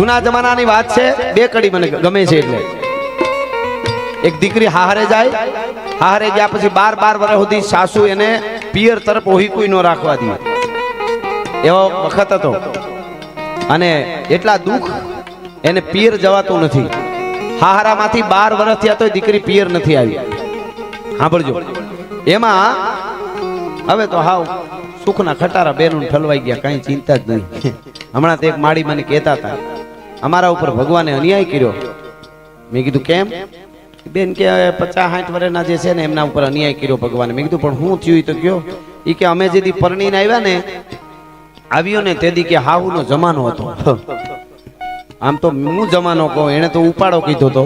જૂના જમાનાની વાત છે, બે કડી મને ગમે છે. એટલે એક દીકરી હાહરે જાય, હાહરે ગયા પછી 12 વર્ષ સુધી સાસુ એને પિયર તરફ ઓહીકુઈ ન રાખવા દે, એવો વખત હતો. અને એટલા દુઃખ એને પિયર જવાતું નથી. હાહરામાંથી 12 વર્ષ થયા તો દીકરી પિયર નથી આવી. સાંભળજો, એમાં હવે તો હાવ સુખના ખટારા બેનું ઠલવાઈ ગયા, કઈ ચિંતા જ નહીં. હમણાં તો એક માળી મને કહેતા હતા, અમારા ઉપર ભગવાને અન્યાય કર્યો. મેં કીધું કેમ? બેન કે 50-60 વર્ષના જે છે ને એમના ઉપર અન્યાય કર્યો ભગવાને. મેં કીધું પણ હું થયું તો કયો? એ કે અમે જેથી પરણીને આવ્યા ને આવ્યો ને તેદી કે હાહુનો જમાનો હતો. આમ તો હું જમાનો કહું, એને તો ઉપાડો કીધો તો,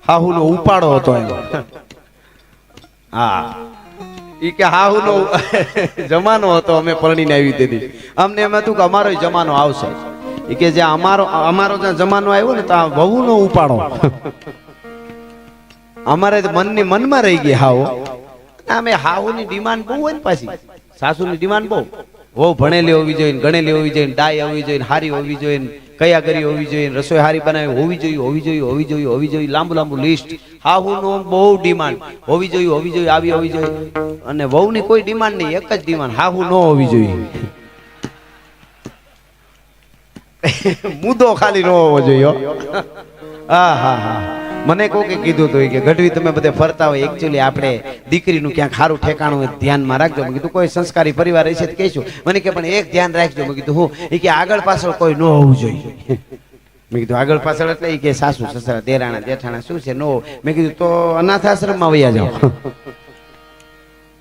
હાહુનો ઉપાડો હતો એમ. હા, ઈ કે હાહુનો જમાનો હતો, અમે પરણીને આવી તેદી. અમને એમ હતું કે અમારો જમાનો આવશે. ઈ કે જે અમારો જ્યાં જમાનો આવ્યો ને તો આ વહુનો ઉપાડો. અમારે મનની મનમાં રહી ગઈ હાવ. અમે હાહુની ડિમાન્ડ બહુ હોય ને, પાછી સાસુની ડિમાન્ડ બહુ. વહુ ભણેલી હોવી જોઈએ, ગણેલી હોવી જોઈએ, ડાય હોવી જોઈએ, હારી હોવી જોઈએ, કયા કરી હોવી જોઈએ, રસોઈ હારી બનાવી હોવી જોઈએ, હોવી જોઈએ, હોવી જોઈએ, હોવી જોઈએ, લાંબુ લિસ્ટ. હાહુનો બહુ ડિમાન્ડ હોવી જોઈએ, હોવી જોઈએ, આવી હોવી જોઈએ. અને વહુની કોઈ ડિમાન્ડ નહીં, એક જ ડિમાન્ડ, હાહુ ન હોવી જોઈએ. મુદ્દો ખાલી ન હોવો જોઈએ. હા હા હા, મને કોકે કીધું હતું કે ગઢવી તમે બધે ફરતા હોય, એકચ્યુઅલી આપણે દીકરીનું ક્યાંક સારું ઠેકાણું હોય ધ્યાનમાં રાખજો. મેં કીધું કોઈ સંસ્કારી પરિવાર હશે તો કહીશું. મને કે પણ એક ધ્યાન રાખજો. મેં કીધું હું? એ કે આગળ પાછળ કોઈ ન હોવું જોઈએ. મેં કીધું આગળ પાછળ એટલે એ કે સાસુ સસરા દેરાણા જેઠાણા શું છે નો. મેં કીધું તો અનાથ આશ્રમમાં વયા જાઓ.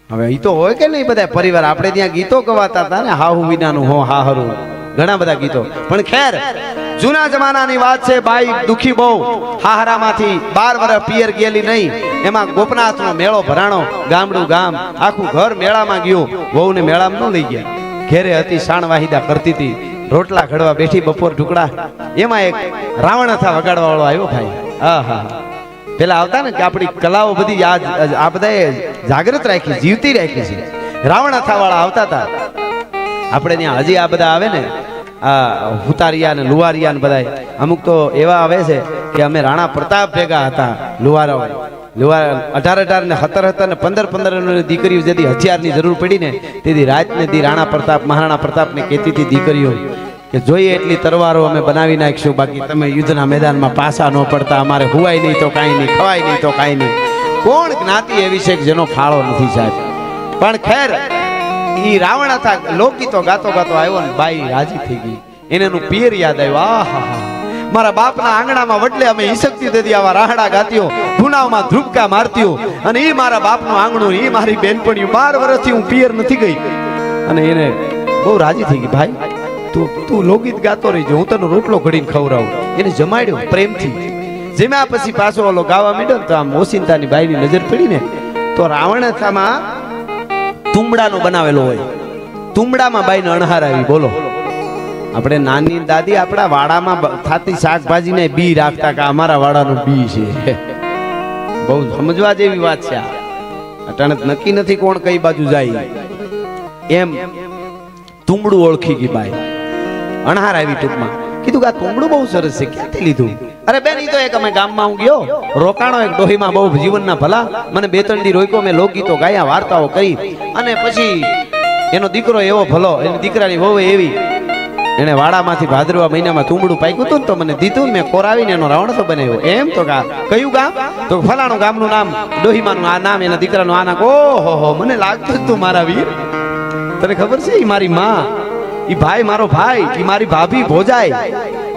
હવે એ તો હોય કે નહીં, બધા પરિવાર આપણે ત્યાં ગીતો ગવાતા હતા ને, હાહુ વિનાનું હો હાહરું, ઘણા બધા ગીતો. પણ ખેર, જૂના જમાનાની વાત છે. બાઈ દુખી બહુ, હાહરામાંથી 12 વર્ષ પિયર ગયેલી નહીં. એમાં ગોપનાથનો મેળો ભરાણો, ગામડું ગામ આખું ઘર મેળામાં ગયું. વહુને મેળામાં ન લઈ ગયા, ઘેરે હતી શાણ વાહિદા કરતી હતી, રોટલા ઘડવા બેઠી બપોર ઢુકડા. એમાં એક રાવણ હતા વગાડવા વાળો આવ્યો ભાઈ. હા હા, પેલા આવતા ને કે આપણી કલાઓ બધી આ બધાએ જાગૃત રાખી, જીવતી રાખી છે. રાવણ હતા વાળા આવતા હતા. આપણે ત્યાં હજી આ બધા આવે ને, આ હુતારિયા ને લુવારિયા ને બધા, અમુક તો એવા આવે છે કે અમે રાણા પ્રતાપ ભેગા હતા. લુવારા 18 ને 17 ને 15 દીકરીઓ જેથી હથિયારની જરૂર પડી ને તેથી રાત ને દી રાણા પ્રતાપ મહારાણા પ્રતાપ ને કહેતી હતી દીકરીઓ કે જોઈએ એટલી તરવારો અમે બનાવી નાખશું, બાકી તમે યુદ્ધના મેદાનમાં પાછા ન પડતા. અમારે હુવાય નહીં તો કાંઈ નહીં, ખવાય નહીં તો કાંઈ નહીં. કોણ જ્ઞાતિ એવી છે કે જેનો ફાળો નથી સાહેબ. પણ ખેર, ઈ રાવણ હતા, લોકગીતો ગાતો ગાતો આવ્યો ને બાઈ રાજી થઈ ગઈ. એને એનું પિયર યાદ આવ્યું. આહા, મારા બાપના આંગણામાં વડલે અમે ઈસકતી દેતી આવા રાહડા ગાતીઓ, ભુનાવમાં ધ્રુપકા મારતીઓ. અને ઈ મારા બાપનું આંગણું, ઈ મારી બેનપણીઓ. 12 વર્ષથી હું પિયર નથી ગઈ. અને એને બહુ રાજી થઈ ગઈ. ભાઈ તું લોકગીત ગાતો રહીજો, હું તને રોટલો ઘડીને ખવડાવું. એને જમાડ્યો પ્રેમથી. જેમાં પછી પાછો ઓલો ગાવા માંડ્યો ને તો આમ ઓસિંતાની બાઈની નજર પડી ને તો રાવણથામાં તુંબડાનો બનાવેલો હોય. તુંબડામાં બાઈને અણહાર આવી. બોલો, આપણે નાની દાદી આપણા વાડામાં થતી શાકભાજીને બી રાખતા કે અમારા વાડાનું બી છે. બહુ સમજવા જેવી વાત છે આ. અટાણે નક્કી નથી કોણ કઈ બાજુ જાય. એમ તુંબડું ઓળખી ગઈ બાઈ, અણહાર આવી. ટૂંકમાં કીધું કે આ તુંબડું બહુ સરસ છે, ક્યાંથી લીધું? અરે બેન, ઈ તો એક અમે ગામમાં હું ગયો, રોકાણો એક ડોહીમાં, બહુ જીવનના ભલા. મને 2-3 દી રોક્યો, મેં લોકગીતો ગાયા, વાર્તાઓ કરી. અને પછી એનો દીકરો એવો ભલો, એની દીકરાની વહુ એવી, એને વાડામાંથી ભાદરવા મહિનામાં તુંબડું પાક્યું હતું ને તો મને દીધું. મેં કોરાવીને એનો રાવણ તો બનાવ્યો. એમ તો કયું ગામ? તો ફલાણું ગામનું નામ, ડોહીમાનું આ નામ, એના દીકરાનું આ નામ. ઓહો, મને લાગતું જ તું મારા વીર. તને ખબર છે, ઈ મારી માં, ઈ ભાઈ મારો ભાઈ, ઈ મારી ભાભી ભોજાય.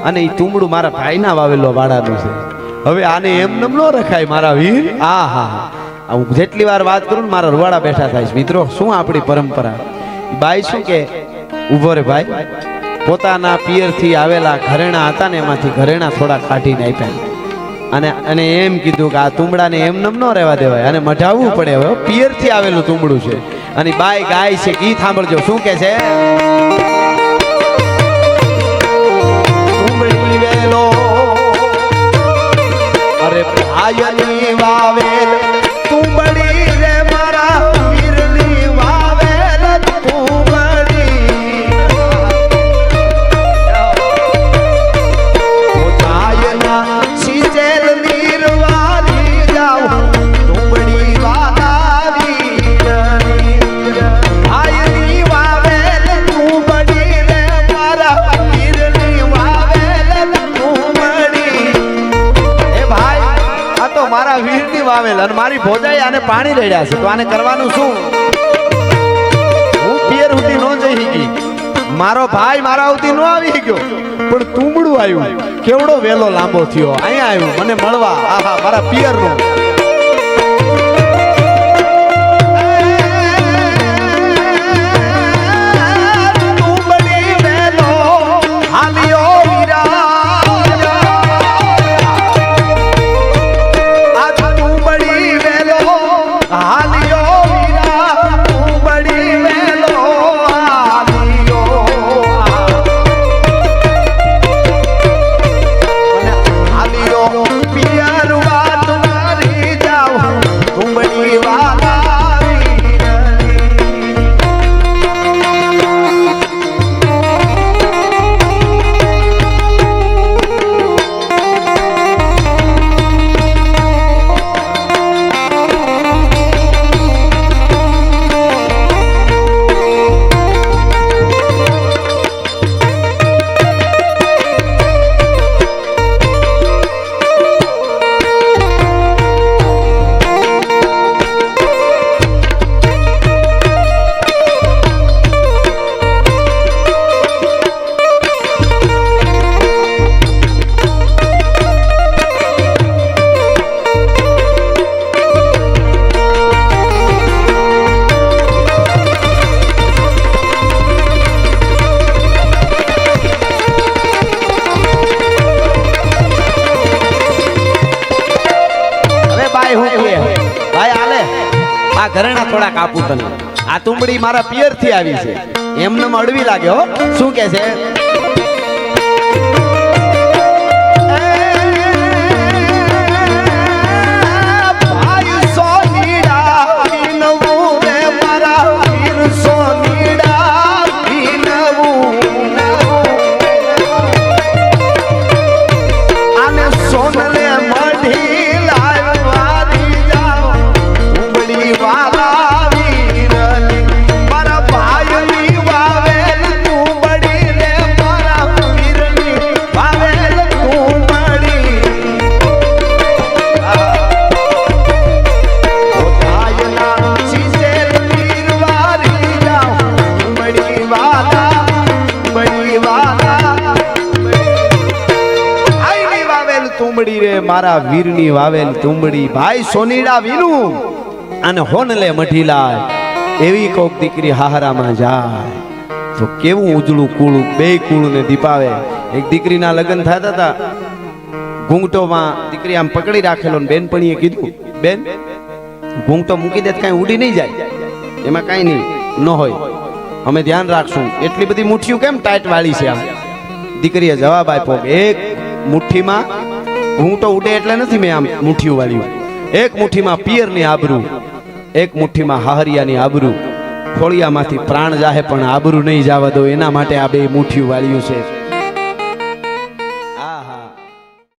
અને ઈ તુંબડું મારા ભાઈના વાવેલો વાડાનું છે. હવે આને એમ નમ ન રખાય મારા વીર. આ હા, હું જેટલી વાર વાત કરું ને મારા રૂવાડા બેઠા થાય. મિત્રો, શું આપણી પરંપરા. બાઈ શું કે, ઉભો રે ભાઈ, પોતાના પિયરથી આવેલા ઘરેણા હતા ને એમાંથી ઘરેણા થોડા કાઢીને આપ્યા. અને એમ કીધું કે આ તુંબડાને એમ નમ ન રહેવા દેવાય, અને મઢાવવું પડે. હવે પિયરથી આવેલું તુંબડું છે. અને બાઈ ગાય છે, ગીત સાંભળજો શું કે છે. તુંબડી વેલો અરે ભાયની વાવેલ તુંબડી રે મારા વીરની વાવેલ તુંબડી. મારી ભોજાઈ આને પાણી રેડ્યા છે તો આને કરવાનું શું? હું પિયર સુધી નો જઈ ગઈ, મારો ભાઈ મારા સુધી નો આવી ગયો, પણ તુંબડું આવ્યું. કેવડો વેલો લાંબો થયો, અહીંયા આવ્યું મને મળવા. આહા, મારા પિયર નો. ઘરેણા થોડા કાપું તને. આ તુંબડી મારા પિયર થી આવી છે, એમને અડવી લાગે હો. શું કે છે? તુંબડી રે મારા વીરની વાવેલ તુંબડી, ભાઈ સોનીડા વીનું અને હોનલે મઢી લાય. એવી કોક દીકરી હાહરામાં જાય તો કેવું ઉજળું કુળું, બે કુળું ને દીપાવે. એક દીકરીના લગ્ન થતા હતા, ઘૂંઘટોમાં દીકરી આમ પકડી રાખેલો ને બેનપણીએ કીધું, બેન ઘૂંઘટો મૂકી દે કઈ ઉડી નહીં જાય, એમાં કઈ નહીં ન હોય, અમે ધ્યાન રાખશું. એટલી બધી મુઠ્ઠીઓ કેમ ટાઈટ વાળી છે? આમ દીકરીએ જવાબ આપ્યો, એક મુઠ્ઠીમાં ઘૂંઘટો ઉડે એટલે નથી મેં આમ મુઠ્ઠીઓ વાળ્યું. એક મુઠ્ઠીમાં પિયરની આબરૂ, એક મુઠ્ઠીમાં હાહરિયાની આબરૂ. ખોળિયામાંથી પ્રાણ જાહે પણ આબરૂ નહીં જવા દો, એના માટે આ બે મુઠ્ઠીઓ વાળ્યું છે.